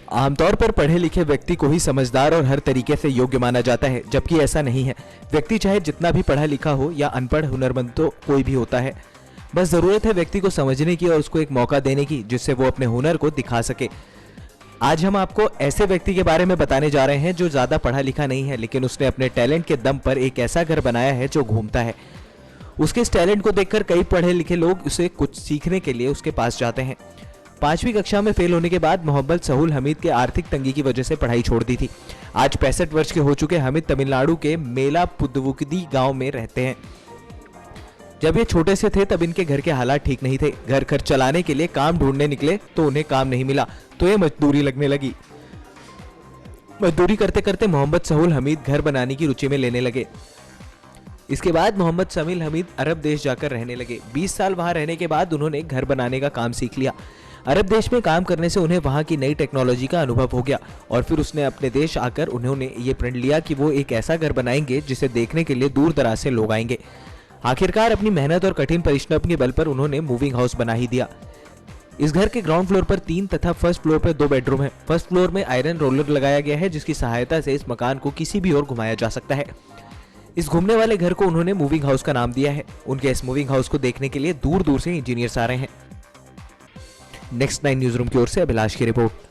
आमतौर पर पढ़े लिखे व्यक्ति को ही समझदार और हर तरीके से योग्य माना जाता है, जबकि ऐसा नहीं है। व्यक्ति चाहे जितना भी पढ़ा लिखा हो या अनपढ़, हुनरमंद तो कोई भी होता है। बस जरूरत है व्यक्ति को समझने की और उसको एक मौका देने की, जिससे वो अपने हुनर को दिखा सके। आज हम आपको ऐसे व्यक्ति के बारे में बताने जा रहे हैं जो ज्यादा पढ़ा लिखा नहीं है, लेकिन उसने अपने टैलेंट के दम पर एक ऐसा घर बनाया है जो घूमता है। उसके इस टैलेंट को देखकर कई पढ़े लिखे लोग उसे कुछ सीखने के लिए उसके पास जाते हैं। 5वीं कक्षा में फेल होने के बाद मोहम्मद सहूल हमीद के आर्थिक तंगी की वजह से पढ़ाई छोड़ दी थी। आज 65 वर्ष के हो चुके हमीद तमिलनाडु के मेला पुदवुकदी गांव में रहते हैं। जब ये छोटे से थे तब इनके घर के हालात ठीक नहीं थे। घर खर्च चलाने के लिए काम ढूंढने निकले तो उन्हें काम नहीं मिला, तो ये मजदूरी लगने लगी। मजदूरी करते करते मोहम्मद सहूल हमीद घर बनाने की रुचि में लेने लगे। इसके बाद मोहम्मद समील हमीद अरब देश जाकर रहने लगे। 20 साल वहां रहने के बाद उन्होंने घर बनाने का काम सीख लिया। अरब देश में काम करने से उन्हें वहां की नई टेक्नोलॉजी का अनुभव हो गया और फिर उसने अपने देश आकर उन्होंने ये प्रण लिया कि वो एक ऐसा घर बनाएंगे जिसे देखने के लिए दूर दराज से लोग आएंगे। आखिरकार अपनी मेहनत और कठिन परिश्रम के बल पर उन्होंने मूविंग हाउस बना ही दिया। इस घर के ग्राउंड फ्लोर पर 3 तथा फर्स्ट फ्लोर पर 2 बेडरूम है। फर्स्ट फ्लोर में आयरन रोलर लगाया गया है, जिसकी सहायता से इस मकान को किसी भी ओर घुमाया जा सकता है। इस घूमने वाले घर को उन्होंने मूविंग हाउस का नाम दिया है। उनके इस मूविंग हाउस को देखने के लिए दूर दूर से इंजीनियर्स आ रहे हैं। नेक्स्ट 9 न्यूज रूम की ओर से अभिलाष की रिपोर्ट।